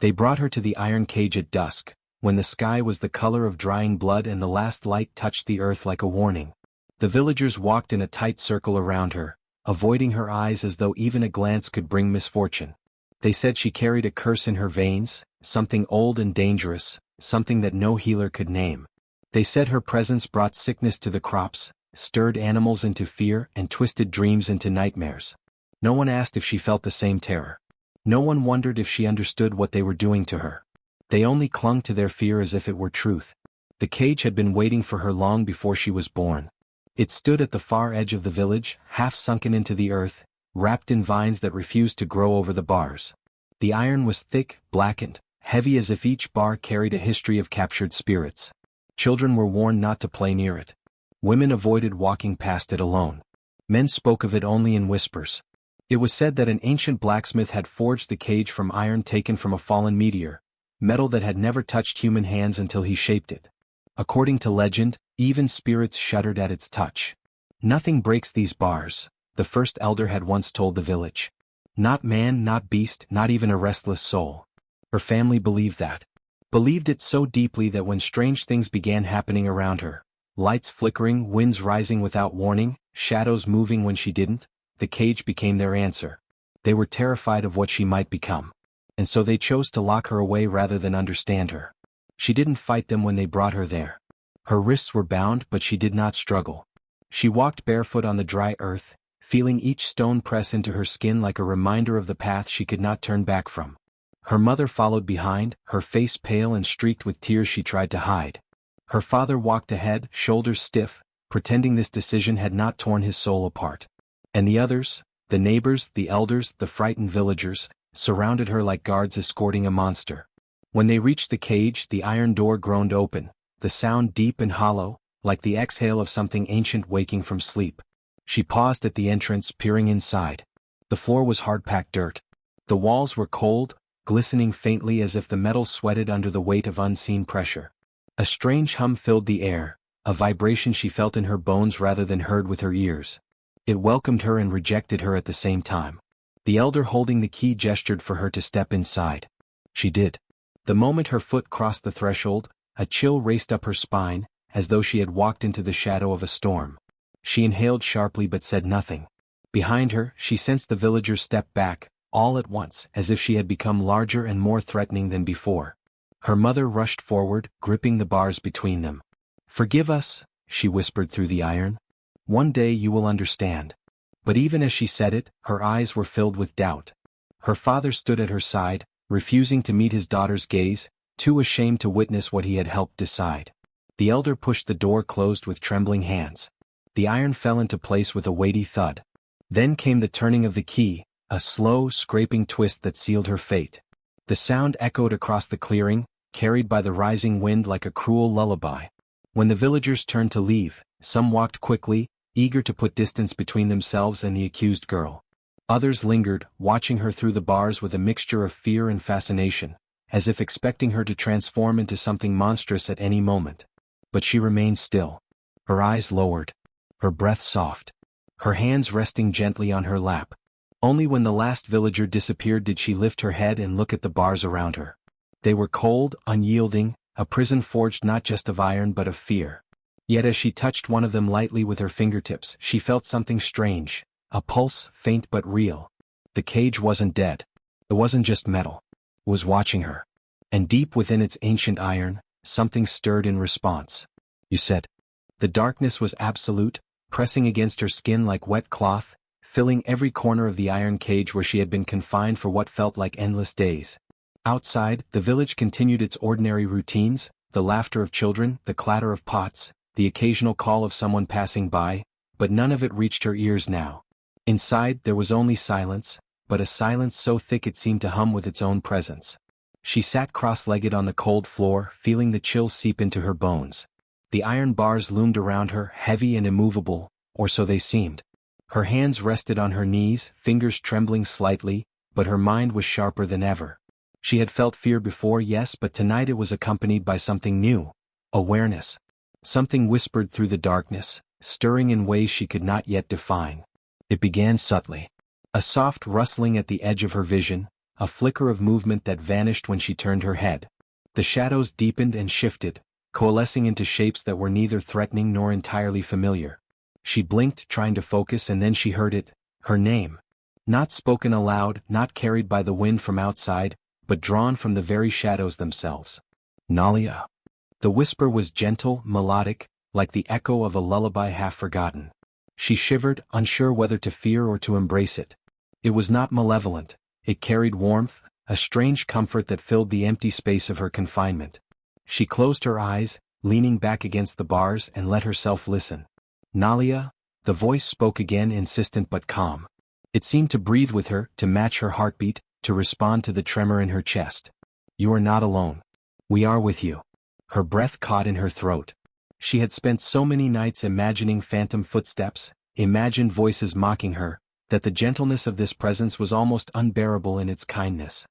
They brought her to the iron cage at dusk, when the sky was the color of drying blood and the last light touched the earth like a warning. The villagers walked in a tight circle around her, avoiding her eyes as though even a glance could bring misfortune. They said she carried a curse in her veins, something old and dangerous, something that no healer could name. They said her presence brought sickness to the crops, stirred animals into fear and twisted dreams into nightmares. No one asked if she felt the same terror. No one wondered if she understood what they were doing to her. They only clung to their fear as if it were truth. The cage had been waiting for her long before she was born. It stood at the far edge of the village, half sunken into the earth, wrapped in vines that refused to grow over the bars. The iron was thick, blackened, heavy as if each bar carried a history of captured spirits. Children were warned not to play near it. Women avoided walking past it alone. Men spoke of it only in whispers. It was said that an ancient blacksmith had forged the cage from iron taken from a fallen meteor, metal that had never touched human hands until he shaped it. According to legend, even spirits shuddered at its touch. "Nothing breaks these bars," the first elder had once told the village. Not man, not beast, not even a restless soul. Her family believed that. Believed it so deeply that when strange things began happening around her, lights flickering, winds rising without warning, shadows moving when she didn't, the cage became their answer. They were terrified of what she might become. And so they chose to lock her away rather than understand her. She didn't fight them when they brought her there. Her wrists were bound, but she did not struggle. She walked barefoot on the dry earth, feeling each stone press into her skin like a reminder of the path she could not turn back from. Her mother followed behind, her face pale and streaked with tears she tried to hide. Her father walked ahead, shoulders stiff, pretending this decision had not torn his soul apart. And the others, the neighbors, the elders, the frightened villagers, surrounded her like guards escorting a monster. When they reached the cage, the iron door groaned open, the sound deep and hollow, like the exhale of something ancient waking from sleep. She paused at the entrance, peering inside. The floor was hard-packed dirt. The walls were cold, glistening faintly as if the metal sweated under the weight of unseen pressure. A strange hum filled the air, a vibration she felt in her bones rather than heard with her ears. It welcomed her and rejected her at the same time. The elder holding the key gestured for her to step inside. She did. The moment her foot crossed the threshold, a chill raced up her spine, as though she had walked into the shadow of a storm. She inhaled sharply but said nothing. Behind her, she sensed the villagers step back, all at once, as if she had become larger and more threatening than before. Her mother rushed forward, gripping the bars between them. "Forgive us," she whispered through the iron. "One day you will understand." But even as she said it, her eyes were filled with doubt. Her father stood at her side, refusing to meet his daughter's gaze, too ashamed to witness what he had helped decide. The elder pushed the door closed with trembling hands. The iron fell into place with a weighty thud. Then came the turning of the key, a slow, scraping twist that sealed her fate. The sound echoed across the clearing, carried by the rising wind like a cruel lullaby. When the villagers turned to leave, some walked quickly, eager to put distance between themselves and the accused girl. Others lingered, watching her through the bars with a mixture of fear and fascination, as if expecting her to transform into something monstrous at any moment. But she remained still. Her eyes lowered. Her breath soft. Her hands resting gently on her lap. Only when the last villager disappeared did she lift her head and look at the bars around her. They were cold, unyielding, a prison forged not just of iron but of fear. Yet as she touched one of them lightly with her fingertips, she felt something strange, a pulse, faint but real. The cage wasn't dead. It wasn't just metal. It was watching her. And deep within its ancient iron, something stirred in response. "You said." The darkness was absolute, pressing against her skin like wet cloth, filling every corner of the iron cage where she had been confined for what felt like endless days. Outside, the village continued its ordinary routines, the laughter of children, the clatter of pots, the occasional call of someone passing by, but none of it reached her ears now. Inside, there was only silence, but a silence so thick it seemed to hum with its own presence. She sat cross-legged on the cold floor, feeling the chill seep into her bones. The iron bars loomed around her, heavy and immovable, or so they seemed. Her hands rested on her knees, fingers trembling slightly, but her mind was sharper than ever. She had felt fear before, yes, but tonight it was accompanied by something new. Awareness. Something whispered through the darkness, stirring in ways she could not yet define. It began subtly. A soft rustling at the edge of her vision, a flicker of movement that vanished when she turned her head. The shadows deepened and shifted, coalescing into shapes that were neither threatening nor entirely familiar. She blinked, trying to focus, and then she heard it, her name. Not spoken aloud, not carried by the wind from outside, but drawn from the very shadows themselves. Nalia. The whisper was gentle, melodic, like the echo of a lullaby half forgotten. She shivered, unsure whether to fear or to embrace it. It was not malevolent. It carried warmth, a strange comfort that filled the empty space of her confinement. She closed her eyes, leaning back against the bars, and let herself listen. Nalia, the voice spoke again, insistent but calm. It seemed to breathe with her, to match her heartbeat, to respond to the tremor in her chest. You are not alone. We are with you. Her breath caught in her throat. She had spent so many nights imagining phantom footsteps, imagined voices mocking her, that the gentleness of this presence was almost unbearable in its kindness.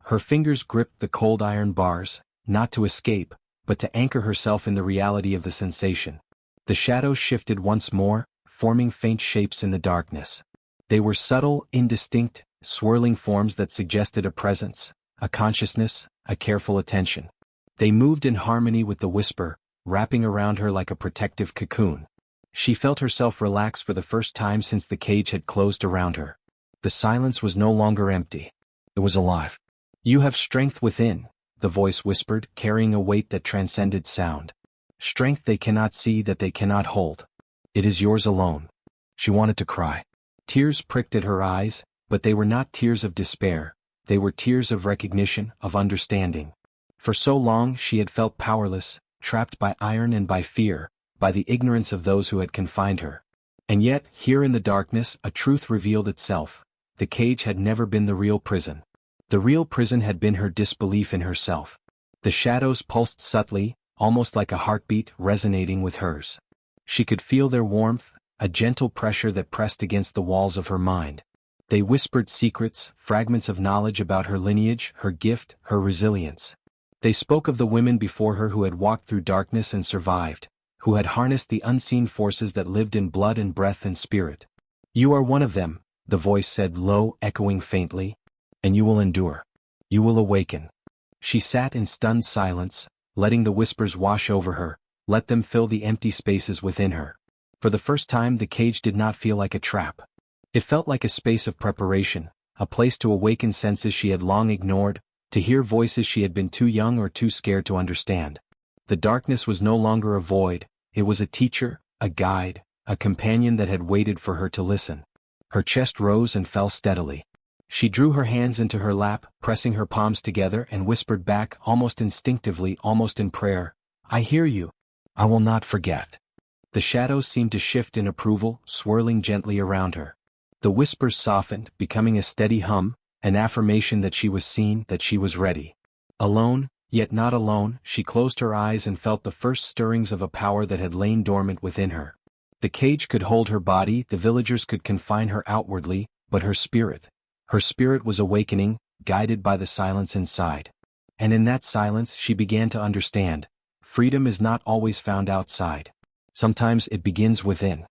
Her fingers gripped the cold iron bars, not to escape, but to anchor herself in the reality of the sensation. The shadows shifted once more, forming faint shapes in the darkness. They were subtle, indistinct, swirling forms that suggested a presence, a consciousness, a careful attention. They moved in harmony with the whisper, wrapping around her like a protective cocoon. She felt herself relax for the first time since the cage had closed around her. The silence was no longer empty. It was alive. You have strength within, the voice whispered, carrying a weight that transcended sound. Strength they cannot see, that they cannot hold. It is yours alone. She wanted to cry. Tears pricked at her eyes, but they were not tears of despair. They were tears of recognition, of understanding. For so long she had felt powerless, trapped by iron and by fear, by the ignorance of those who had confined her. And yet, here in the darkness, a truth revealed itself. The cage had never been the real prison. The real prison had been her disbelief in herself. The shadows pulsed subtly, almost like a heartbeat, resonating with hers. She could feel their warmth, a gentle pressure that pressed against the walls of her mind. They whispered secrets, fragments of knowledge about her lineage, her gift, her resilience. They spoke of the women before her who had walked through darkness and survived, who had harnessed the unseen forces that lived in blood and breath and spirit. You are one of them, the voice said, low, echoing faintly. And you will endure. You will awaken. She sat in stunned silence, letting the whispers wash over her, let them fill the empty spaces within her. For the first time the cage did not feel like a trap. It felt like a space of preparation, a place to awaken senses she had long ignored, to hear voices she had been too young or too scared to understand. The darkness was no longer a void, it was a teacher, a guide, a companion that had waited for her to listen. Her chest rose and fell steadily. She drew her hands into her lap, pressing her palms together, and whispered back, almost instinctively, almost in prayer, I hear you. I will not forget. The shadows seemed to shift in approval, swirling gently around her. The whispers softened, becoming a steady hum, an affirmation that she was seen, that she was ready. Alone, yet not alone, she closed her eyes and felt the first stirrings of a power that had lain dormant within her. The cage could hold her body, the villagers could confine her outwardly, but her spirit was awakening, guided by the silence inside. And in that silence she began to understand. Freedom is not always found outside. Sometimes it begins within.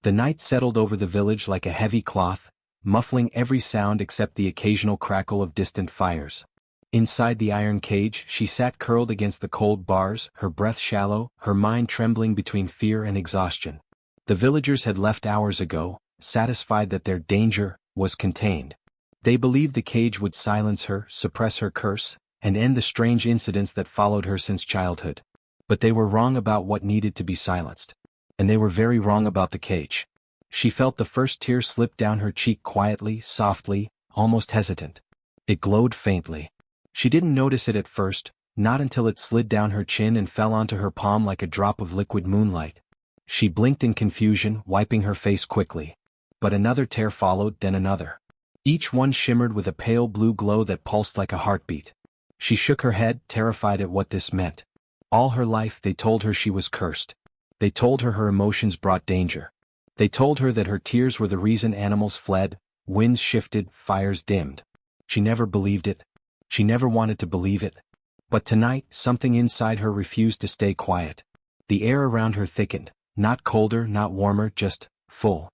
The night settled over the village like a heavy cloth, muffling every sound except the occasional crackle of distant fires. Inside the iron cage, she sat curled against the cold bars, her breath shallow, her mind trembling between fear and exhaustion. The villagers had left hours ago, satisfied that their danger was contained. They believed the cage would silence her, suppress her curse, and end the strange incidents that followed her since childhood. But they were wrong about what needed to be silenced. And they were very wrong about the cage. She felt the first tear slip down her cheek quietly, softly, almost hesitant. It glowed faintly. She didn't notice it at first, not until it slid down her chin and fell onto her palm like a drop of liquid moonlight. She blinked in confusion, wiping her face quickly. But another tear followed, then another. Each one shimmered with a pale blue glow that pulsed like a heartbeat. She shook her head, terrified at what this meant. All her life they told her she was cursed. They told her her emotions brought danger. They told her that her tears were the reason animals fled, winds shifted, fires dimmed. She never believed it. She never wanted to believe it. But tonight, something inside her refused to stay quiet. The air around her thickened, not colder, not warmer, just full.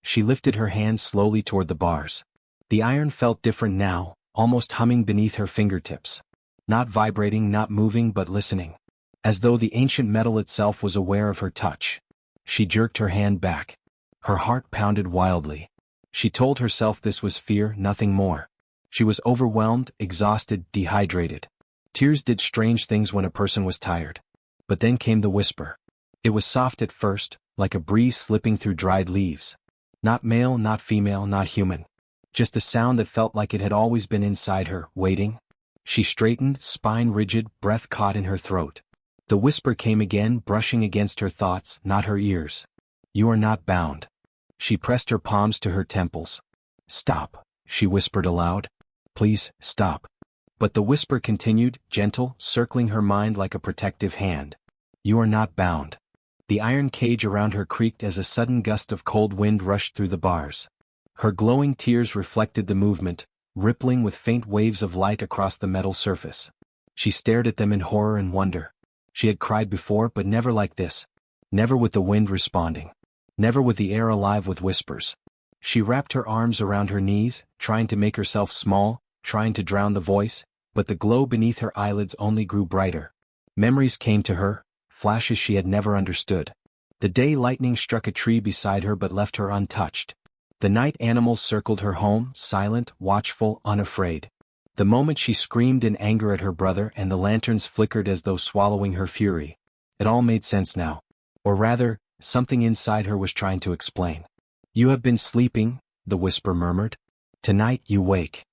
She lifted her hand slowly toward the bars. The iron felt different now, almost humming beneath her fingertips. Not vibrating, not moving, but listening. As though the ancient metal itself was aware of her touch. She jerked her hand back. Her heart pounded wildly. She told herself this was fear, nothing more. She was overwhelmed, exhausted, dehydrated. Tears did strange things when a person was tired. But then came the whisper. It was soft at first, like a breeze slipping through dried leaves. Not male, not female, not human. Just a sound that felt like it had always been inside her, waiting. She straightened, spine rigid, breath caught in her throat. The whisper came again, brushing against her thoughts, not her ears. You are not bound. She pressed her palms to her temples. Stop, she whispered aloud. Please, stop. But the whisper continued, gentle, circling her mind like a protective hand. You are not bound. The iron cage around her creaked as a sudden gust of cold wind rushed through the bars. Her glowing tears reflected the movement, rippling with faint waves of light across the metal surface. She stared at them in horror and wonder. She had cried before, but never like this. Never with the wind responding. Never with the air alive with whispers. She wrapped her arms around her knees, trying to make herself small, trying to drown the voice, but the glow beneath her eyelids only grew brighter. Memories came to her, flashes she had never understood. The day lightning struck a tree beside her but left her untouched. The night animals circled her home, silent, watchful, unafraid. The moment she screamed in anger at her brother and the lanterns flickered as though swallowing her fury. It all made sense now. Or rather, something inside her was trying to explain. You have been sleeping, the whisper murmured. Tonight you wake.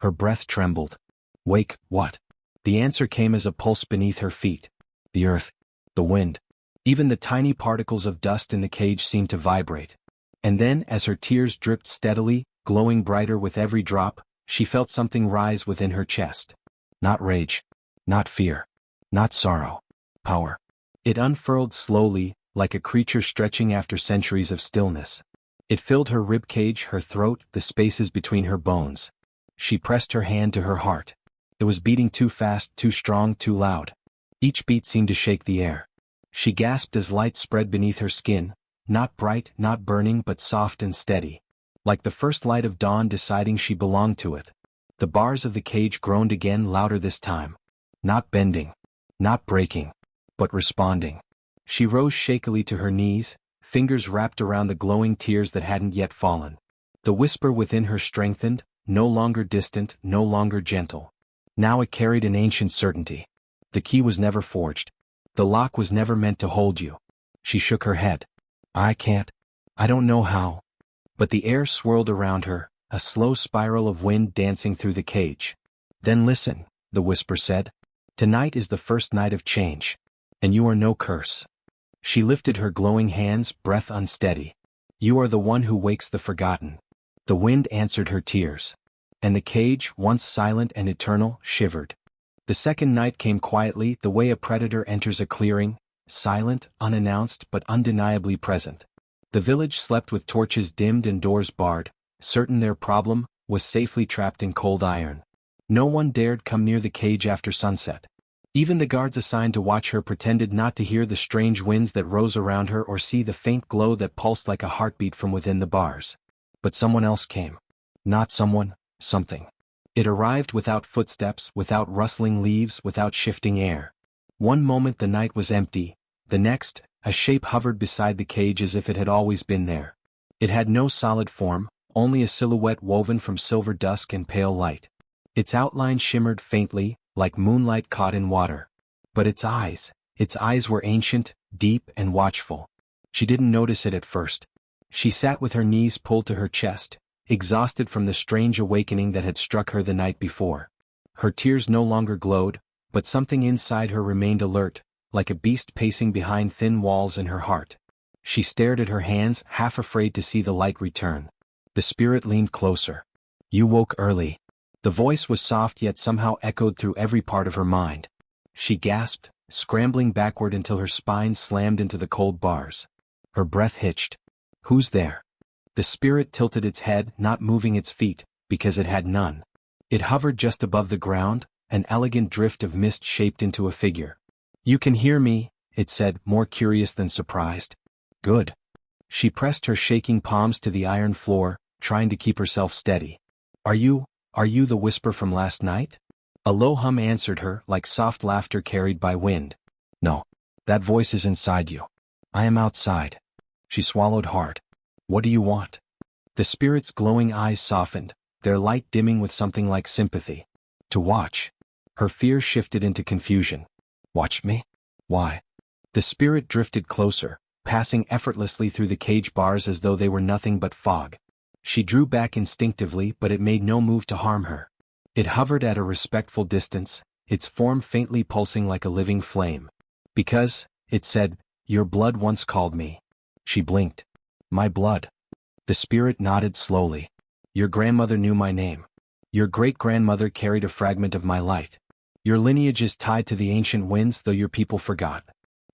Her breath trembled. Wake, what? The answer came as a pulse beneath her feet. The earth. The wind. Even the tiny particles of dust in the cage seemed to vibrate. And then, as her tears dripped steadily, glowing brighter with every drop, she felt something rise within her chest. Not rage. Not fear. Not sorrow. Power. It unfurled slowly, like a creature stretching after centuries of stillness. It filled her ribcage, her throat, the spaces between her bones. She pressed her hand to her heart. It was beating too fast, too strong, too loud. Each beat seemed to shake the air. She gasped as light spread beneath her skin, not bright, not burning, but soft and steady. Like the first light of dawn deciding she belonged to it. The bars of the cage groaned again, louder this time. Not bending. Not breaking. But responding. She rose shakily to her knees, fingers wrapped around the glowing tears that hadn't yet fallen. The whisper within her strengthened, no longer distant, no longer gentle. Now it carried an ancient certainty. The key was never forged. The lock was never meant to hold you. She shook her head. I can't. I don't know how. But the air swirled around her, a slow spiral of wind dancing through the cage. Then listen, the whisper said. Tonight is the first night of change. And you are no curse. She lifted her glowing hands, breath unsteady. You are the one who wakes the forgotten. The wind answered her tears. And the cage, once silent and eternal, shivered. The second night came quietly, the way a predator enters a clearing, silent, unannounced, but undeniably present. The village slept with torches dimmed and doors barred, certain their problem was safely trapped in cold iron. No one dared come near the cage after sunset. Even the guards assigned to watch her pretended not to hear the strange winds that rose around her or see the faint glow that pulsed like a heartbeat from within the bars. But someone else came. Not someone, something. It arrived without footsteps, without rustling leaves, without shifting air. One moment the night was empty, the next, a shape hovered beside the cage as if it had always been there. It had no solid form, only a silhouette woven from silver dusk and pale light. Its outline shimmered faintly, like moonlight caught in water. But its eyes were ancient, deep, and watchful. She didn't notice it at first. She sat with her knees pulled to her chest, exhausted from the strange awakening that had struck her the night before. Her tears no longer glowed, but something inside her remained alert, like a beast pacing behind thin walls in her heart. She stared at her hands, half afraid to see the light return. The spirit leaned closer. You woke early. The voice was soft yet somehow echoed through every part of her mind. She gasped, scrambling backward until her spine slammed into the cold bars. Her breath hitched. Who's there? The spirit tilted its head, not moving its feet, because it had none. It hovered just above the ground, an elegant drift of mist shaped into a figure. You can hear me, it said, more curious than surprised. Good. She pressed her shaking palms to the iron floor, trying to keep herself steady. Are you the whisper from last night? A low hum answered her, like soft laughter carried by wind. No. That voice is inside you. I am outside. She swallowed hard. What do you want? The spirit's glowing eyes softened, their light dimming with something like sympathy. To watch. Her fear shifted into confusion. Watch me? Why? The spirit drifted closer, passing effortlessly through the cage bars as though they were nothing but fog. She drew back instinctively, but it made no move to harm her. It hovered at a respectful distance, its form faintly pulsing like a living flame. Because, it said, your blood once called me. She blinked. My blood. The spirit nodded slowly. Your grandmother knew my name. Your great-grandmother carried a fragment of my light. Your lineage is tied to the ancient winds, though your people forgot.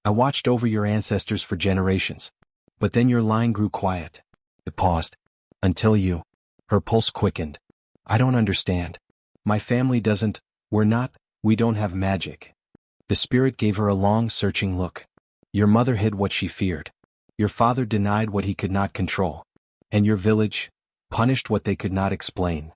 I watched over your ancestors for generations. But then your line grew quiet. It paused. Until you. Her pulse quickened. I don't understand. My family doesn't, we don't have magic. The spirit gave her a long, searching look. Your mother hid what she feared. Your father denied what he could not control. And your village punished what they could not explain.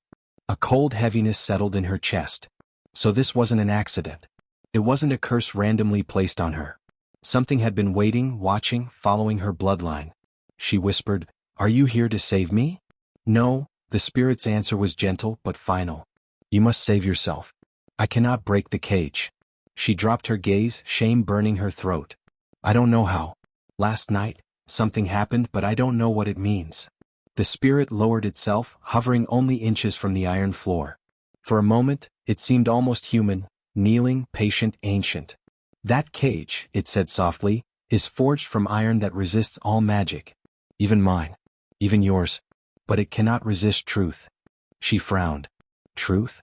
A cold heaviness settled in her chest. So this wasn't an accident. It wasn't a curse randomly placed on her. Something had been waiting, watching, following her bloodline. She whispered, Are you here to save me? No, the spirit's answer was gentle but final. You must save yourself. I cannot break the cage. She dropped her gaze, shame burning her throat. I don't know how. Last night, something happened, but I don't know what it means. The spirit lowered itself, hovering only inches from the iron floor. For a moment, it seemed almost human, kneeling, patient, ancient. That cage, it said softly, is forged from iron that resists all magic. Even mine. Even yours. But it cannot resist truth. She frowned. Truth?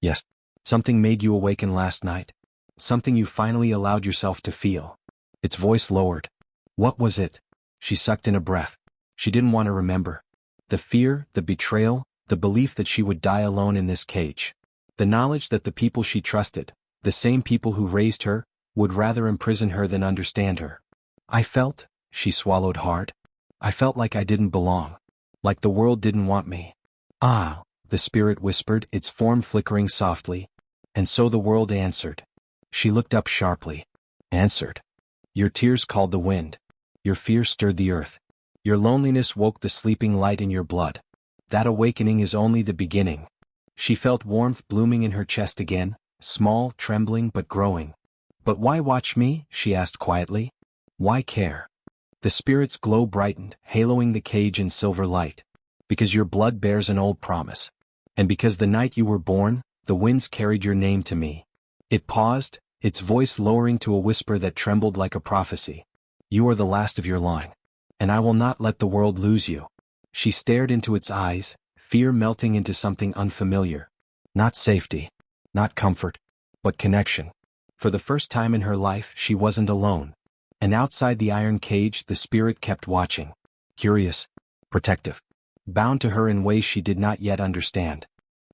Yes. Something made you awaken last night. Something you finally allowed yourself to feel. Its voice lowered. What was it? She sucked in a breath. She didn't want to remember. The fear, the betrayal, the belief that she would die alone in this cage. The knowledge that the people she trusted, the same people who raised her, would rather imprison her than understand her. I felt, she swallowed hard. I felt like I didn't belong. Like the world didn't want me. Ah, the spirit whispered, its form flickering softly. And so the world answered. She looked up sharply. Answered. Your tears called the wind. Your fear stirred the earth. Your loneliness woke the sleeping light in your blood. That awakening is only the beginning. She felt warmth blooming in her chest again, small, trembling but growing. But why watch me? She asked quietly. Why care? The spirit's glow brightened, haloing the cage in silver light. Because your blood bears an old promise. And because the night you were born, the winds carried your name to me. It paused, its voice lowering to a whisper that trembled like a prophecy. You are the last of your line. And I will not let the world lose you. She stared into its eyes, fear melting into something unfamiliar. Not safety. Not comfort. But connection. For the first time in her life, she wasn't alone. And outside the iron cage, the spirit kept watching. Curious. Protective. Bound to her in ways she did not yet understand.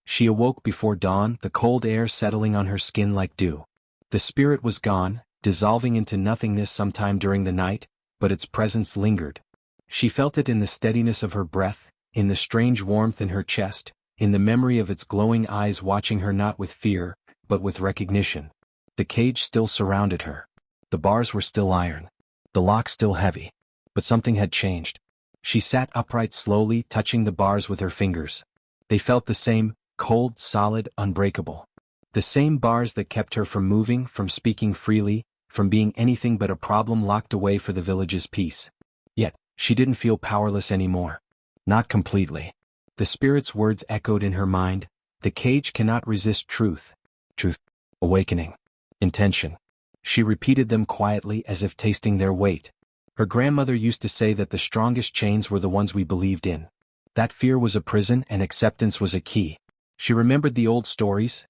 She awoke before dawn, the cold air settling on her skin like dew. The spirit was gone, dissolving into nothingness sometime during the night, but its presence lingered. She felt it in the steadiness of her breath, in the strange warmth in her chest, in the memory of its glowing eyes watching her not with fear, but with recognition. The cage still surrounded her. The bars were still iron. The lock still heavy. But something had changed. She sat upright slowly, touching the bars with her fingers. They felt the same, cold, solid, unbreakable. The same bars that kept her from moving, from speaking freely, from being anything but a problem locked away for the village's peace. Yet, she didn't feel powerless anymore. Not completely. The spirit's words echoed in her mind. The cage cannot resist truth. Truth. Awakening. Intention. She repeated them quietly as if tasting their weight. Her grandmother used to say that the strongest chains were the ones we believed in. That fear was a prison and acceptance was a key. She remembered the old stories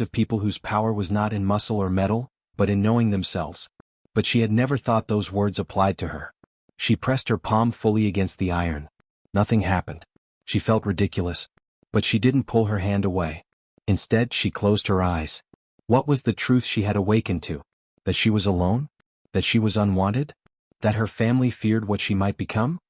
of people whose power was not in muscle or metal, but in knowing themselves. But she had never thought those words applied to her. She pressed her palm fully against the iron. Nothing happened. She felt ridiculous. But she didn't pull her hand away. Instead, she closed her eyes. What was the truth she had awakened to? That she was alone? That she was unwanted? That her family feared what she might become?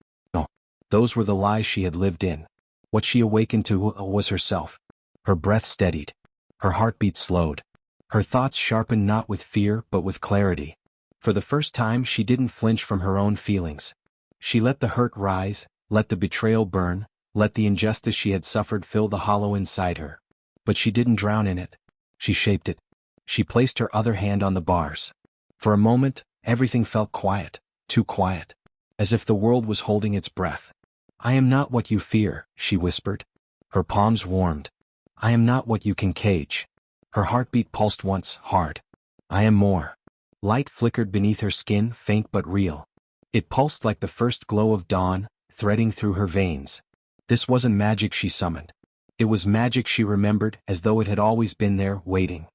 Those were the lies she had lived in. What she awakened to was herself. Her breath steadied. Her heartbeat slowed. Her thoughts sharpened not with fear but with clarity. For the first time she didn't flinch from her own feelings. She let the hurt rise, let the betrayal burn, let the injustice she had suffered fill the hollow inside her. But she didn't drown in it. She shaped it. She placed her other hand on the bars. For a moment, everything felt quiet, too quiet. As if the world was holding its breath. "I am not what you fear," she whispered. Her palms warmed. "I am not what you can cage." Her heartbeat pulsed once, hard. "I am more." Light flickered beneath her skin, faint but real. It pulsed like the first glow of dawn, threading through her veins. This wasn't magic she summoned. It was magic she remembered, as though it had always been there, waiting.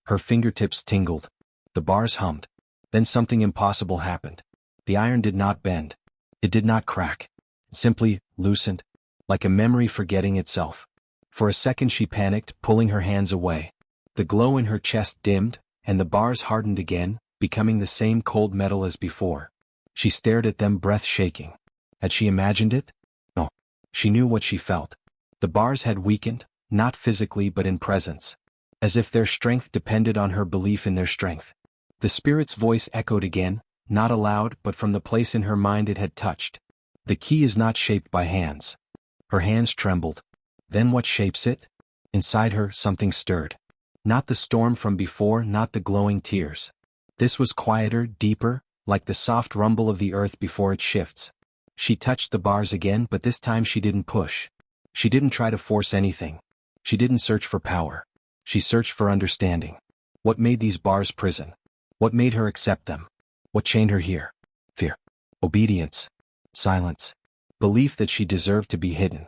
Her fingertips tingled. The bars hummed. Then something impossible happened. The iron did not bend. It did not crack. It simply loosened, like a memory forgetting itself. For a second she panicked, pulling her hands away. The glow in her chest dimmed, and the bars hardened again, becoming the same cold metal as before. She stared at them, breath shaking. Had she imagined it? No. She knew what she felt. The bars had weakened, not physically but in presence. As if their strength depended on her belief in their strength. The spirit's voice echoed again, not aloud but from the place in her mind it had touched. "The key is not shaped by hands." Her hands trembled. "Then what shapes it?" Inside her something stirred. Not the storm from before, not the glowing tears. This was quieter, deeper, like the soft rumble of the earth before it shifts. She touched the bars again, but this time she didn't push. She didn't try to force anything. She didn't search for power. She searched for understanding. What made these bars prison? What made her accept them? What chained her here? Fear. Obedience. Silence. Belief that she deserved to be hidden.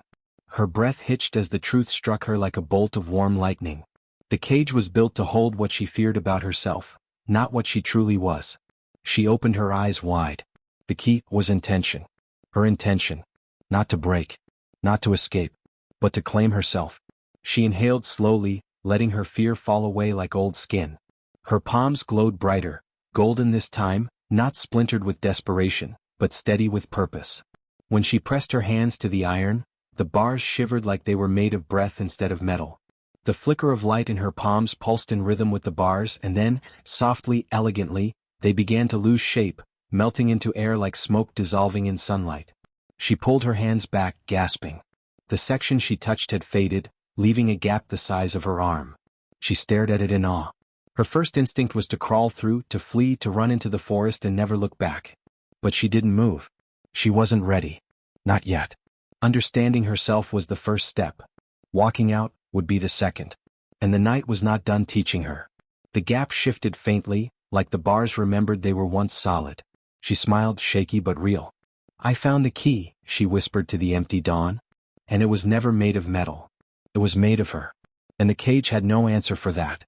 Her breath hitched as the truth struck her like a bolt of warm lightning. The cage was built to hold what she feared about herself, not what she truly was. She opened her eyes wide. The key was intention. Her intention. Not to break. Not to escape. But to claim herself. She inhaled slowly, letting her fear fall away like old skin. Her palms glowed brighter, golden this time, not splintered with desperation, but steady with purpose. When she pressed her hands to the iron, the bars shivered like they were made of breath instead of metal. The flicker of light in her palms pulsed in rhythm with the bars, and then, softly, elegantly, they began to lose shape, melting into air like smoke dissolving in sunlight. She pulled her hands back, gasping. The section she touched had faded, leaving a gap the size of her arm. She stared at it in awe. Her first instinct was to crawl through, to flee, to run into the forest and never look back. But she didn't move. She wasn't ready. Not yet. Understanding herself was the first step. Walking out would be the second. And the night was not done teaching her. The gap shifted faintly, like the bars remembered they were once solid. She smiled, shaky but real. "I found the key," she whispered to the empty dawn. "And it was never made of metal. It was made of her." And the cage had no answer for that.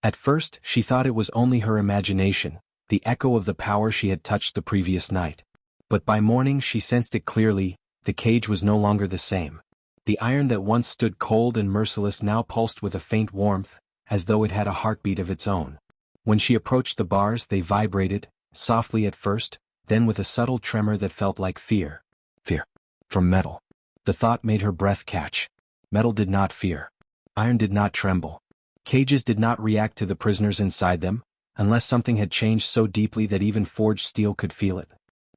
At first, she thought it was only her imagination, the echo of the power she had touched the previous night. But by morning she sensed it clearly, the cage was no longer the same. The iron that once stood cold and merciless now pulsed with a faint warmth, as though it had a heartbeat of its own. When she approached the bars they vibrated, softly at first, then with a subtle tremor that felt like fear. Fear. From metal. The thought made her breath catch. Metal did not fear. Iron did not tremble. Cages did not react to the prisoners inside them, unless something had changed so deeply that even forged steel could feel it.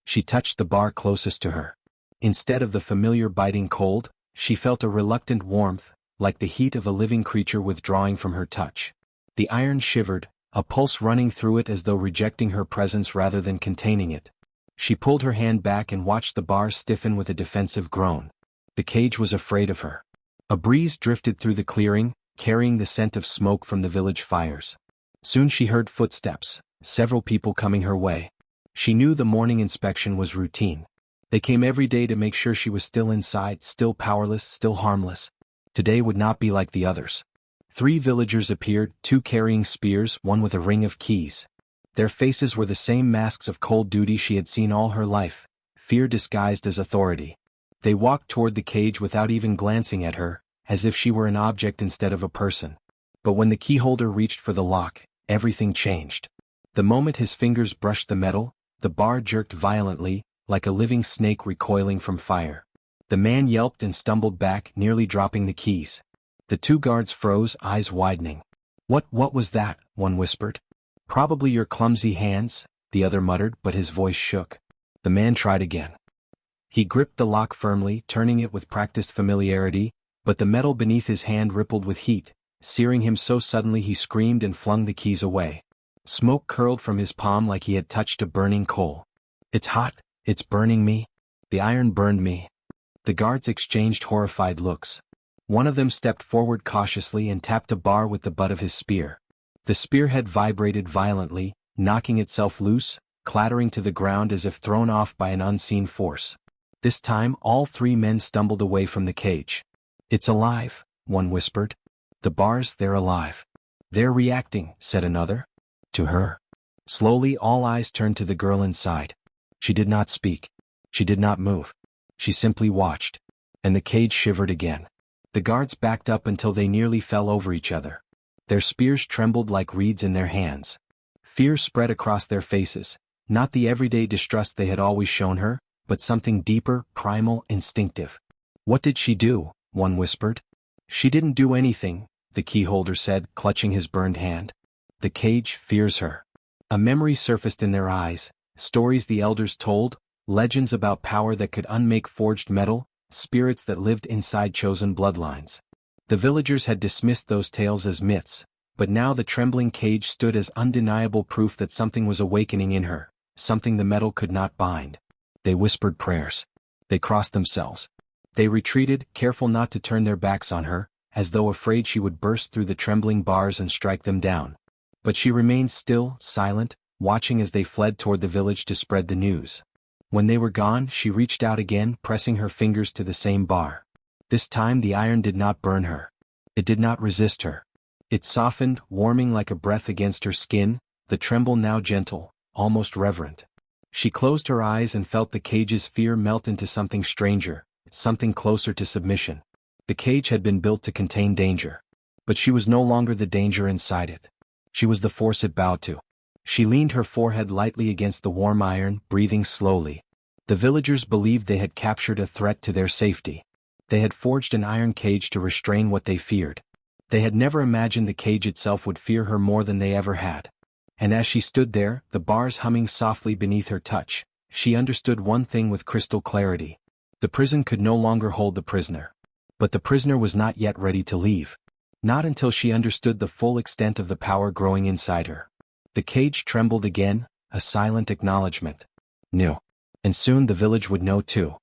She touched the bar closest to her. Instead of the familiar biting cold, she felt a reluctant warmth, like the heat of a living creature withdrawing from her touch. The iron shivered, a pulse running through it as though rejecting her presence rather than containing it. She pulled her hand back and watched the bars stiffen with a defensive groan. The cage was afraid of her. A breeze drifted through the clearing, carrying the scent of smoke from the village fires. Soon she heard footsteps, several people coming her way. She knew the morning inspection was routine. They came every day to make sure she was still inside, still powerless, still harmless. Today would not be like the others. 3 villagers appeared, 2 carrying spears, 1 with a ring of keys. Their faces were the same masks of cold duty she had seen all her life, fear disguised as authority. They walked toward the cage without even glancing at her, as if she were an object instead of a person. But when the keyholder reached for the lock, everything changed. The moment his fingers brushed the metal, the bar jerked violently, like a living snake recoiling from fire. The man yelped and stumbled back, nearly dropping the keys. The two guards froze, eyes widening. What was that?" one whispered. "Probably your clumsy hands," the other muttered, but his voice shook. The man tried again. He gripped the lock firmly, turning it with practiced familiarity, but the metal beneath his hand rippled with heat, searing him so suddenly he screamed and flung the keys away. Smoke curled from his palm like he had touched a burning coal. "It's hot, it's burning me. The iron burned me." The guards exchanged horrified looks. One of them stepped forward cautiously and tapped a bar with the butt of his spear. The spearhead vibrated violently, knocking itself loose, clattering to the ground as if thrown off by an unseen force. This time all three men stumbled away from the cage. "It's alive," one whispered. "The bars, they're alive." "They're reacting," said another. "To her." Slowly all eyes turned to the girl inside. She did not speak. She did not move. She simply watched. And the cage shivered again. The guards backed up until they nearly fell over each other. Their spears trembled like reeds in their hands. Fear spread across their faces, not the everyday distrust they had always shown her, but something deeper, primal, instinctive. "What did she do?" one whispered. "She didn't do anything," the keyholder said, clutching his burned hand. "The cage fears her." A memory surfaced in their eyes, stories the elders told, legends about power that could unmake forged metal, spirits that lived inside chosen bloodlines. The villagers had dismissed those tales as myths, but now the trembling cage stood as undeniable proof that something was awakening in her, something the metal could not bind. They whispered prayers. They crossed themselves. They retreated, careful not to turn their backs on her, as though afraid she would burst through the trembling bars and strike them down. But she remained still, silent, watching as they fled toward the village to spread the news. When they were gone, she reached out again, pressing her fingers to the same bar. This time the iron did not burn her. It did not resist her. It softened, warming like a breath against her skin, the tremble now gentle, almost reverent. She closed her eyes and felt the cage's fear melt into something stranger, something closer to submission. The cage had been built to contain danger. But she was no longer the danger inside it. She was the force it bowed to. She leaned her forehead lightly against the warm iron, breathing slowly. The villagers believed they had captured a threat to their safety. They had forged an iron cage to restrain what they feared. They had never imagined the cage itself would fear her more than they ever had. And as she stood there, the bars humming softly beneath her touch, she understood one thing with crystal clarity. The prison could no longer hold the prisoner. But the prisoner was not yet ready to leave. Not until she understood the full extent of the power growing inside her. The cage trembled again, a silent acknowledgement. Knew. And soon the village would know too.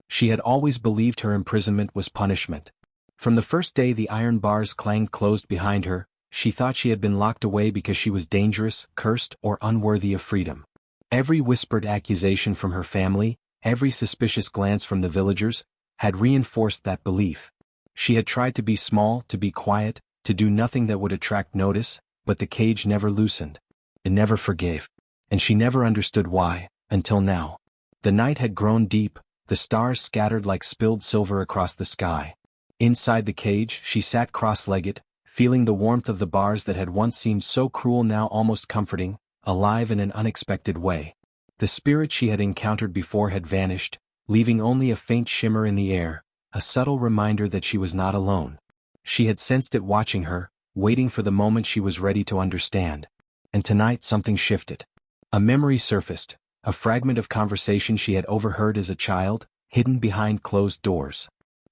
She had always believed her imprisonment was punishment. From the first day the iron bars clanged closed behind her, she thought she had been locked away because she was dangerous, cursed, or unworthy of freedom. Every whispered accusation from her family, every suspicious glance from the villagers, had reinforced that belief. She had tried to be small, to be quiet, to do nothing that would attract notice, but the cage never loosened. It never forgave. And she never understood why, until now. The night had grown deep, the stars scattered like spilled silver across the sky. Inside the cage, she sat cross-legged, feeling the warmth of the bars that had once seemed so cruel now almost comforting, alive in an unexpected way. The spirit she had encountered before had vanished, leaving only a faint shimmer in the air, a subtle reminder that she was not alone. She had sensed it watching her, waiting for the moment she was ready to understand. And tonight something shifted. A memory surfaced, a fragment of conversation she had overheard as a child, hidden behind closed doors.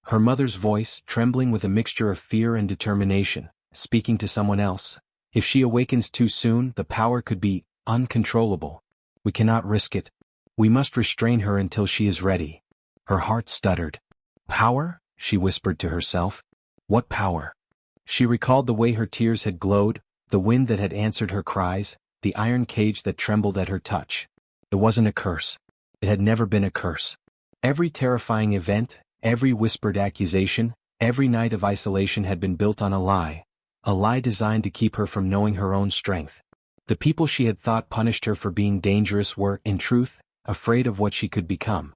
Her mother's voice, trembling with a mixture of fear and determination, speaking to someone else. If she awakens too soon, the power could be uncontrollable. We cannot risk it. We must restrain her until she is ready. Her heart stuttered. Power? She whispered to herself. What power? She recalled the way her tears had glowed, the wind that had answered her cries, the iron cage that trembled at her touch. It wasn't a curse. It had never been a curse. Every terrifying event, every whispered accusation, every night of isolation had been built on a lie designed to keep her from knowing her own strength. The people she had thought punished her for being dangerous were, in truth, afraid of what she could become.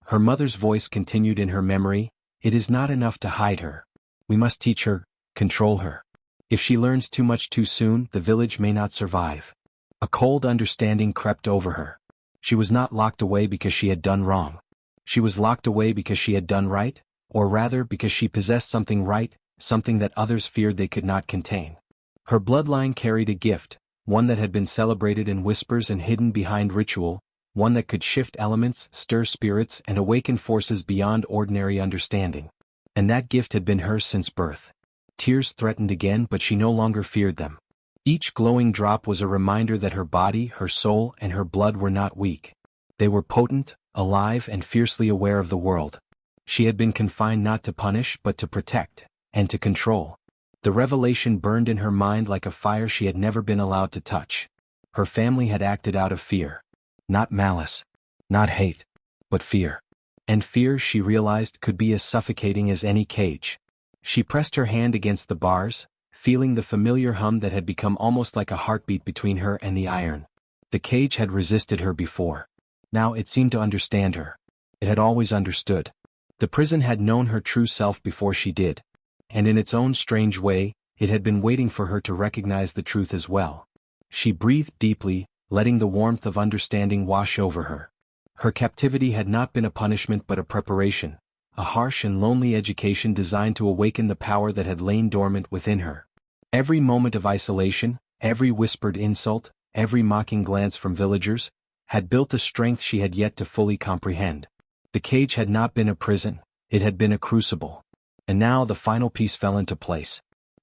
Her mother's voice continued in her memory, "It is not enough to hide her. We must teach her, control her. If she learns too much too soon, the village may not survive." A cold understanding crept over her. She was not locked away because she had done wrong. She was locked away because she had done right, or rather because she possessed something right, something that others feared they could not contain. Her bloodline carried a gift, one that had been celebrated in whispers and hidden behind ritual, one that could shift elements, stir spirits, and awaken forces beyond ordinary understanding. And that gift had been hers since birth. Tears threatened again, but she no longer feared them. Each glowing drop was a reminder that her body, her soul, and her blood were not weak. They were potent, alive, and fiercely aware of the world. She had been confined not to punish but to protect, and to control. The revelation burned in her mind like a fire she had never been allowed to touch. Her family had acted out of fear. Not malice. Not hate. But fear. And fear, she realized, could be as suffocating as any cage. She pressed her hand against the bars, feeling the familiar hum that had become almost like a heartbeat between her and the iron. The cage had resisted her before. Now it seemed to understand her. It had always understood. The prison had known her true self before she did. And in its own strange way, it had been waiting for her to recognize the truth as well. She breathed deeply, letting the warmth of understanding wash over her. Her captivity had not been a punishment but a preparation, a harsh and lonely education designed to awaken the power that had lain dormant within her. Every moment of isolation, every whispered insult, every mocking glance from villagers, had built a strength she had yet to fully comprehend. The cage had not been a prison, it had been a crucible. And now the final piece fell into place.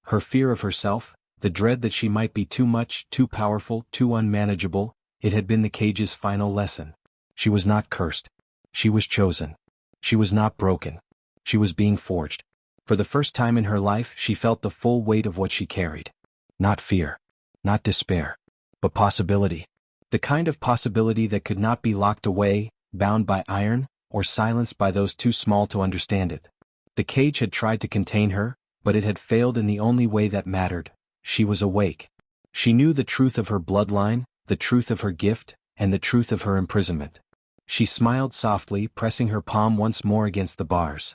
Her fear of herself, the dread that she might be too much, too powerful, too unmanageable, it had been the cage's final lesson. She was not cursed. She was chosen. She was not broken. She was being forged. For the first time in her life she felt the full weight of what she carried. Not fear. Not despair. But possibility. The kind of possibility that could not be locked away, bound by iron, or silenced by those too small to understand it. The cage had tried to contain her, but it had failed in the only way that mattered. She was awake. She knew the truth of her bloodline, the truth of her gift, and the truth of her imprisonment. She smiled softly, pressing her palm once more against the bars.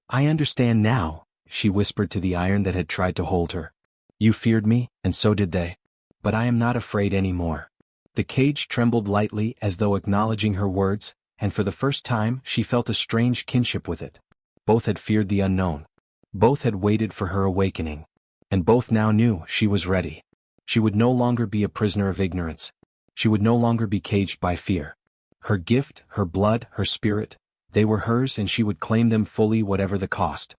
"I understand now," she whispered to the iron that had tried to hold her. "You feared me, and so did they. But I am not afraid anymore." The cage trembled lightly as though acknowledging her words, and for the first time she felt a strange kinship with it. Both had feared the unknown. Both had waited for her awakening. And both now knew she was ready. She would no longer be a prisoner of ignorance. She would no longer be caged by fear. Her gift, her blood, her spirit, they were hers and she would claim them fully whatever the cost.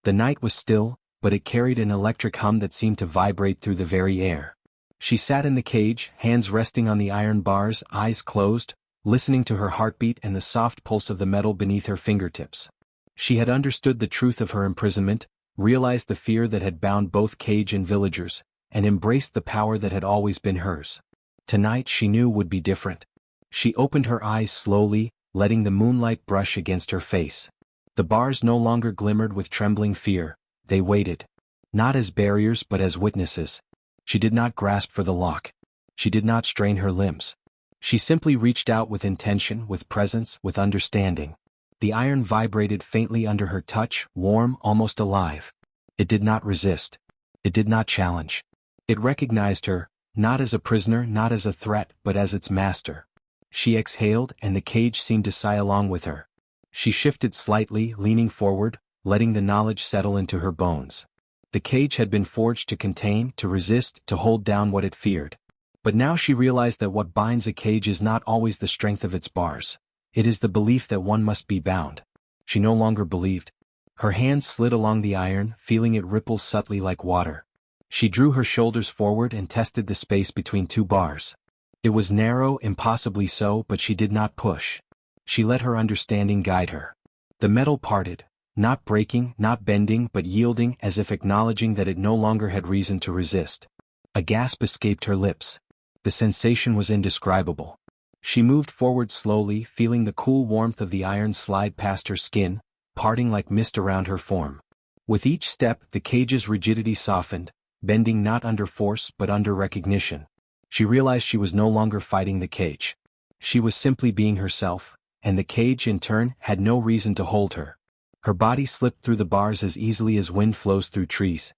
The night was still, but it carried an electric hum that seemed to vibrate through the very air. She sat in the cage, hands resting on the iron bars, eyes closed, listening to her heartbeat and the soft pulse of the metal beneath her fingertips. She had understood the truth of her imprisonment, realized the fear that had bound both cage and villagers, and embraced the power that had always been hers. Tonight she knew would be different. She opened her eyes slowly, letting the moonlight brush against her face. The bars no longer glimmered with trembling fear, they waited. Not as barriers but as witnesses. She did not grasp for the lock. She did not strain her limbs. She simply reached out with intention, with presence, with understanding. The iron vibrated faintly under her touch, warm, almost alive. It did not resist. It did not challenge. It recognized her, not as a prisoner, not as a threat, but as its master. She exhaled, and the cage seemed to sigh along with her. She shifted slightly, leaning forward, letting the knowledge settle into her bones. The cage had been forged to contain, to resist, to hold down what it feared. But now she realized that what binds a cage is not always the strength of its bars. It is the belief that one must be bound. She no longer believed. Her hands slid along the iron, feeling it ripple subtly like water. She drew her shoulders forward and tested the space between two bars. It was narrow, impossibly so, but she did not push. She let her understanding guide her. The metal parted. Not breaking, not bending, but yielding, as if acknowledging that it no longer had reason to resist. A gasp escaped her lips. The sensation was indescribable. She moved forward slowly, feeling the cool warmth of the iron slide past her skin, parting like mist around her form. With each step, the cage's rigidity softened, bending not under force but under recognition. She realized she was no longer fighting the cage. She was simply being herself, and the cage, in turn, had no reason to hold her. Her body slipped through the bars as easily as wind flows through trees.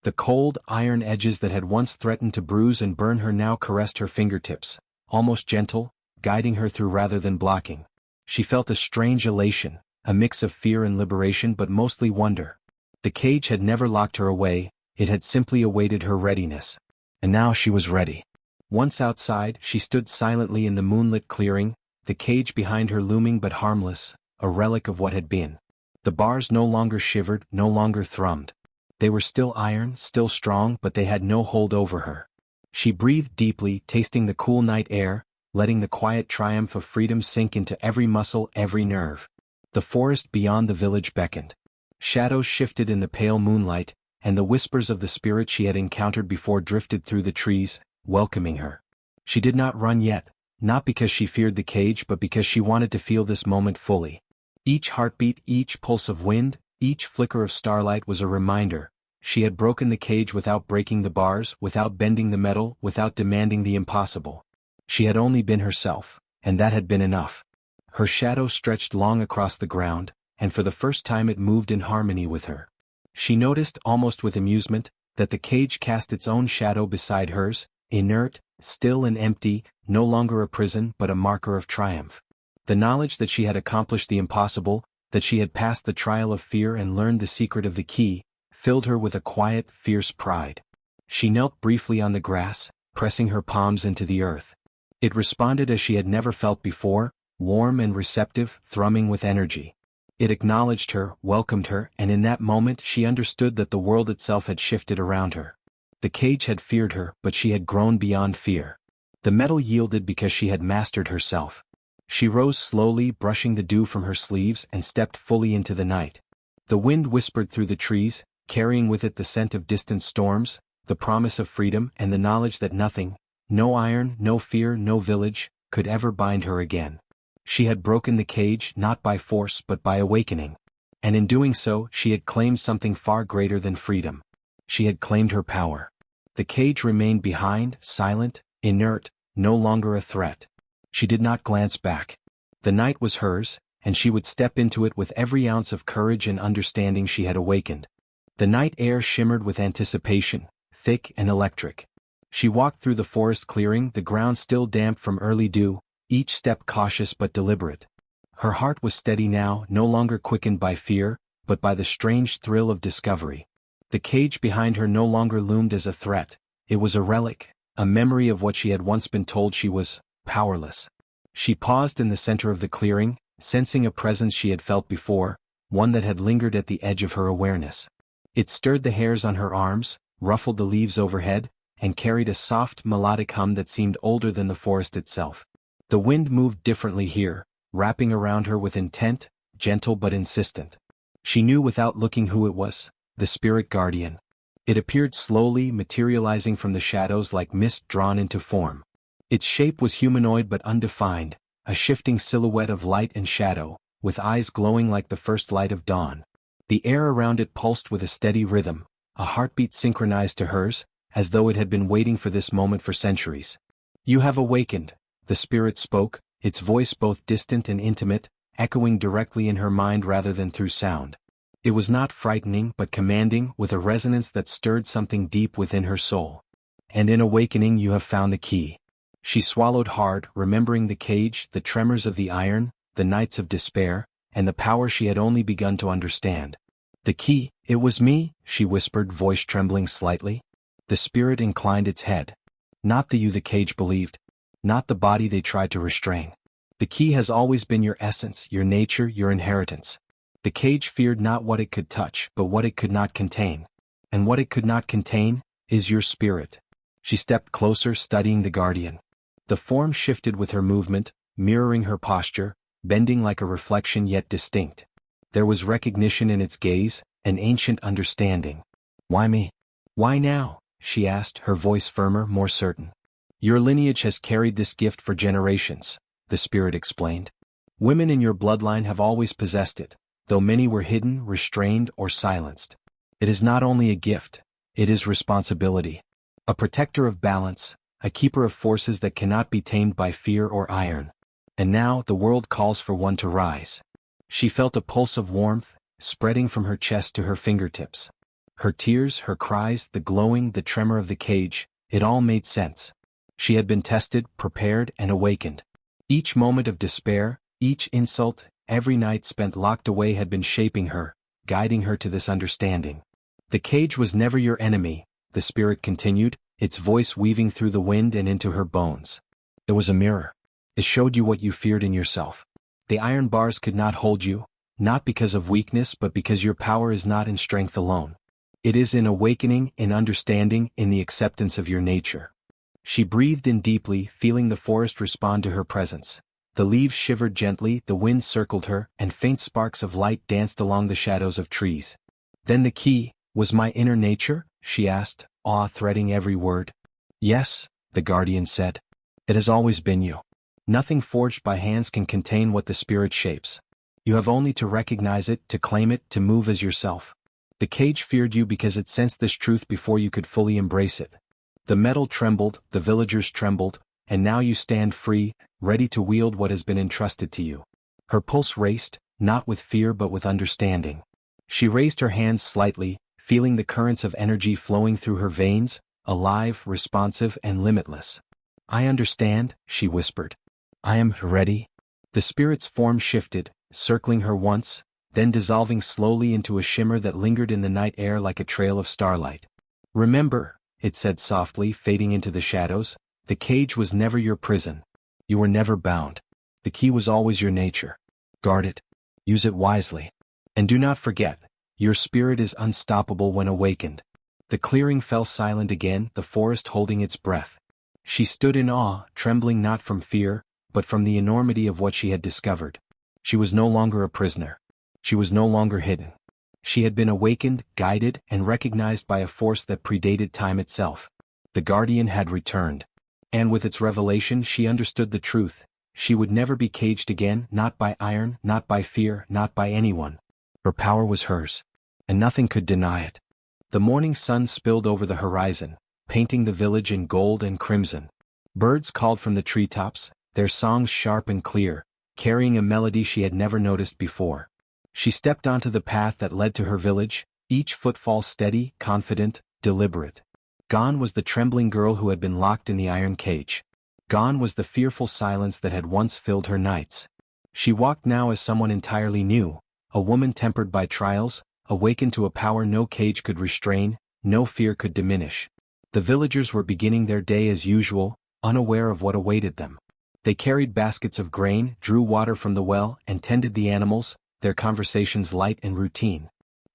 The cold, iron edges that had once threatened to bruise and burn her now caressed her fingertips, almost gentle, guiding her through rather than blocking. She felt a strange elation, a mix of fear and liberation but mostly wonder. The cage had never locked her away, it had simply awaited her readiness. And now she was ready. Once outside, she stood silently in the moonlit clearing, the cage behind her looming but harmless, a relic of what had been. The bars no longer shivered, no longer thrummed. They were still iron, still strong, but they had no hold over her. She breathed deeply, tasting the cool night air, letting the quiet triumph of freedom sink into every muscle, every nerve. The forest beyond the village beckoned. Shadows shifted in the pale moonlight, and the whispers of the spirit she had encountered before drifted through the trees, welcoming her. She did not run yet, not because she feared the cage but because she wanted to feel this moment fully. Each heartbeat, each pulse of wind, each flicker of starlight was a reminder. She had broken the cage without breaking the bars, without bending the metal, without demanding the impossible. She had only been herself, and that had been enough. Her shadow stretched long across the ground, and for the first time it moved in harmony with her. She noticed, almost with amusement, that the cage cast its own shadow beside hers, inert, still and empty, no longer a prison but a marker of triumph. The knowledge that she had accomplished the impossible, that she had passed the trial of fear and learned the secret of the key, filled her with a quiet, fierce pride. She knelt briefly on the grass, pressing her palms into the earth. It responded as she had never felt before, warm and receptive, thrumming with energy. It acknowledged her, welcomed her, and in that moment she understood that the world itself had shifted around her. The cage had feared her, but she had grown beyond fear. The metal yielded because she had mastered herself. She rose slowly, brushing the dew from her sleeves, and stepped fully into the night. The wind whispered through the trees, carrying with it the scent of distant storms, the promise of freedom, and the knowledge that nothing, no iron, no fear, no village, could ever bind her again. She had broken the cage not by force but by awakening. And in doing so, she had claimed something far greater than freedom. She had claimed her power. The cage remained behind, silent, inert, no longer a threat. She did not glance back. The night was hers, and she would step into it with every ounce of courage and understanding she had awakened. The night air shimmered with anticipation, thick and electric. She walked through the forest clearing, the ground still damp from early dew, each step cautious but deliberate. Her heart was steady now, no longer quickened by fear, but by the strange thrill of discovery. The cage behind her no longer loomed as a threat. It was a relic, a memory of what she had once been told she was, powerless. She paused in the center of the clearing, sensing a presence she had felt before, one that had lingered at the edge of her awareness. It stirred the hairs on her arms, ruffled the leaves overhead, and carried a soft, melodic hum that seemed older than the forest itself. The wind moved differently here, wrapping around her with intent, gentle but insistent. She knew without looking who it was, the spirit guardian. It appeared slowly, materializing from the shadows like mist drawn into form. Its shape was humanoid but undefined, a shifting silhouette of light and shadow, with eyes glowing like the first light of dawn. The air around it pulsed with a steady rhythm, a heartbeat synchronized to hers, as though it had been waiting for this moment for centuries. "You have awakened," the spirit spoke, its voice both distant and intimate, echoing directly in her mind rather than through sound. It was not frightening but commanding, with a resonance that stirred something deep within her soul. "And in awakening you have found the key." She swallowed hard, remembering the cage, the tremors of the iron, the nights of despair, and the power she had only begun to understand. "The key, it was me," she whispered, voice trembling slightly. The spirit inclined its head. "Not the you the cage believed. Not the body they tried to restrain. The key has always been your essence, your nature, your inheritance. The cage feared not what it could touch, but what it could not contain. And what it could not contain is your spirit." She stepped closer, studying the guardian. The form shifted with her movement, mirroring her posture, bending like a reflection yet distinct. There was recognition in its gaze, an ancient understanding. "Why me? Why now?" she asked, her voice firmer, more certain. "Your lineage has carried this gift for generations," the spirit explained. "Women in your bloodline have always possessed it, though many were hidden, restrained, or silenced. It is not only a gift, it is responsibility. A protector of balance, a keeper of forces that cannot be tamed by fear or iron. And now the world calls for one to rise." She felt a pulse of warmth, spreading from her chest to her fingertips. Her tears, her cries, the glowing, the tremor of the cage, it all made sense. She had been tested, prepared, and awakened. Each moment of despair, each insult, every night spent locked away had been shaping her, guiding her to this understanding. The cage was never your enemy, the spirit continued, its voice weaving through the wind and into her bones. It was a mirror. It showed you what you feared in yourself. The iron bars could not hold you, not because of weakness but because your power is not in strength alone. It is in awakening, in understanding, in the acceptance of your nature. She breathed in deeply, feeling the forest respond to her presence. The leaves shivered gently, the wind circled her, and faint sparks of light danced along the shadows of trees. Then the key, was my inner nature? She asked, awe threading every word. Yes, the guardian said. It has always been you. Nothing forged by hands can contain what the spirit shapes. You have only to recognize it, to claim it, to move as yourself. The cage feared you because it sensed this truth before you could fully embrace it. The metal trembled, the villagers trembled, and now you stand free, ready to wield what has been entrusted to you. Her pulse raced, not with fear but with understanding. She raised her hands slightly, feeling the currents of energy flowing through her veins, alive, responsive, and limitless. I understand, she whispered. I am ready. The spirit's form shifted, circling her once, then dissolving slowly into a shimmer that lingered in the night air like a trail of starlight. Remember, it said softly, fading into the shadows, the cage was never your prison. You were never bound. The key was always your nature. Guard it. Use it wisely. And do not forget, your spirit is unstoppable when awakened. The clearing fell silent again, the forest holding its breath. She stood in awe, trembling not from fear, but from the enormity of what she had discovered. She was no longer a prisoner. She was no longer hidden. She had been awakened, guided, and recognized by a force that predated time itself. The guardian had returned. And with its revelation she understood the truth. She would never be caged again, not by iron, not by fear, not by anyone. Her power was hers. And nothing could deny it. The morning sun spilled over the horizon, painting the village in gold and crimson. Birds called from the treetops, their songs sharp and clear, carrying a melody she had never noticed before. She stepped onto the path that led to her village, each footfall steady, confident, deliberate. Gone was the trembling girl who had been locked in the iron cage. Gone was the fearful silence that had once filled her nights. She walked now as someone entirely new, a woman tempered by trials, awakened to a power no cage could restrain, no fear could diminish. The villagers were beginning their day as usual, unaware of what awaited them. They carried baskets of grain, drew water from the well, and tended the animals, their conversations light and routine.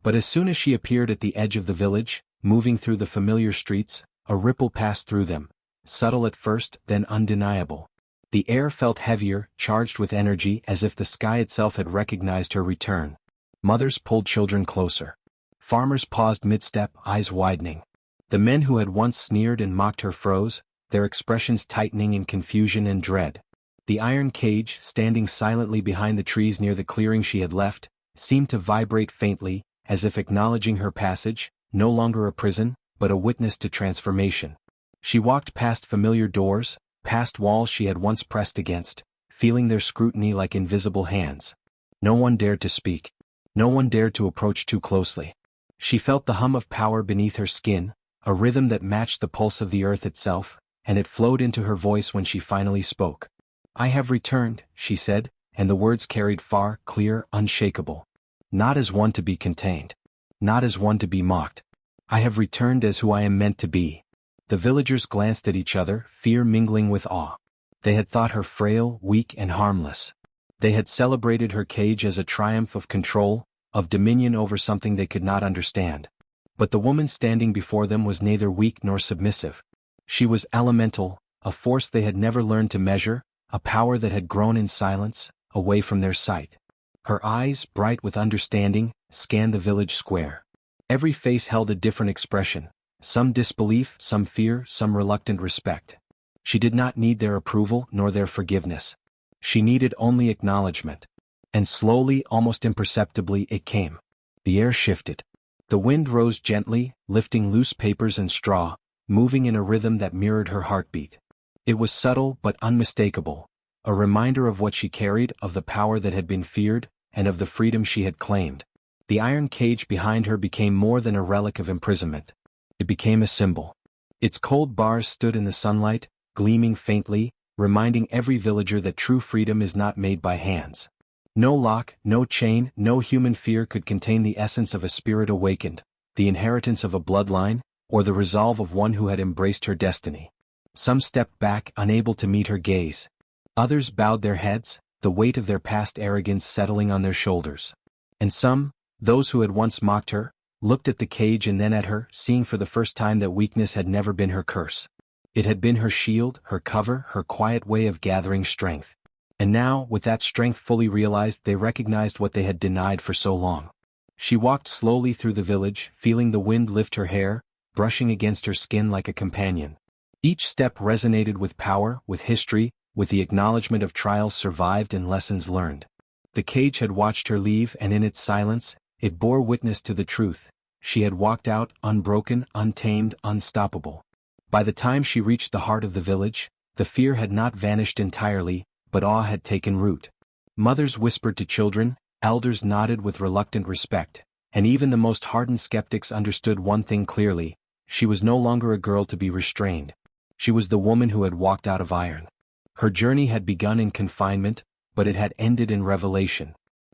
But as soon as she appeared at the edge of the village, moving through the familiar streets, a ripple passed through them, subtle at first, then undeniable. The air felt heavier, charged with energy, as if the sky itself had recognized her return. Mothers pulled children closer. Farmers paused mid-step, eyes widening. The men who had once sneered and mocked her froze, their expressions tightening in confusion and dread. The iron cage, standing silently behind the trees near the clearing she had left, seemed to vibrate faintly, as if acknowledging her passage, no longer a prison, but a witness to transformation. She walked past familiar doors, past walls she had once pressed against, feeling their scrutiny like invisible hands. No one dared to speak. No one dared to approach too closely. She felt the hum of power beneath her skin, a rhythm that matched the pulse of the earth itself, and it flowed into her voice when she finally spoke. I have returned, she said, and the words carried far, clear, unshakable. Not as one to be contained. Not as one to be mocked. I have returned as who I am meant to be. The villagers glanced at each other, fear mingling with awe. They had thought her frail, weak, and harmless. They had celebrated her cage as a triumph of control, of dominion over something they could not understand. But the woman standing before them was neither weak nor submissive. She was elemental, a force they had never learned to measure, a power that had grown in silence, away from their sight. Her eyes, bright with understanding, scanned the village square. Every face held a different expression, some disbelief, some fear, some reluctant respect. She did not need their approval nor their forgiveness. She needed only acknowledgement. And slowly, almost imperceptibly, it came. The air shifted. The wind rose gently, lifting loose papers and straw, moving in a rhythm that mirrored her heartbeat. It was subtle but unmistakable, a reminder of what she carried, of the power that had been feared, and of the freedom she had claimed. The iron cage behind her became more than a relic of imprisonment. It became a symbol. Its cold bars stood in the sunlight, gleaming faintly, reminding every villager that true freedom is not made by hands. No lock, no chain, no human fear could contain the essence of a spirit awakened, the inheritance of a bloodline, or the resolve of one who had embraced her destiny. Some stepped back, unable to meet her gaze. Others bowed their heads, the weight of their past arrogance settling on their shoulders. And some, those who had once mocked her, looked at the cage and then at her, seeing for the first time that weakness had never been her curse. It had been her shield, her cover, her quiet way of gathering strength. And now, with that strength fully realized, they recognized what they had denied for so long. She walked slowly through the village, feeling the wind lift her hair, brushing against her skin like a companion. Each step resonated with power, with history, with the acknowledgement of trials survived and lessons learned. The cage had watched her leave, and in its silence, it bore witness to the truth. She had walked out, unbroken, untamed, unstoppable. By the time she reached the heart of the village, the fear had not vanished entirely, but awe had taken root. Mothers whispered to children, elders nodded with reluctant respect, and even the most hardened skeptics understood one thing clearly: she was no longer a girl to be restrained. She was the woman who had walked out of iron. Her journey had begun in confinement, but it had ended in revelation.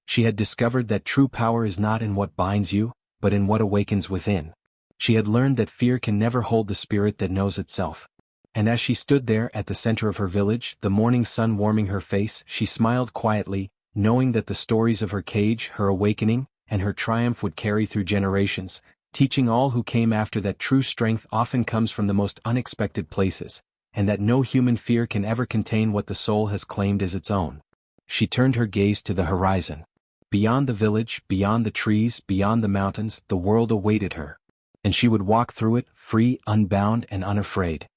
She had discovered that true power is not in what binds you, but in what awakens within. She had learned that fear can never hold the spirit that knows itself. And as she stood there at the center of her village, the morning sun warming her face, she smiled quietly, knowing that the stories of her cage, her awakening, and her triumph would carry through generations, teaching all who came after that true strength often comes from the most unexpected places, and that no human fear can ever contain what the soul has claimed as its own. She turned her gaze to the horizon. Beyond the village, beyond the trees, beyond the mountains, the world awaited her. And she would walk through it, free, unbound, and unafraid.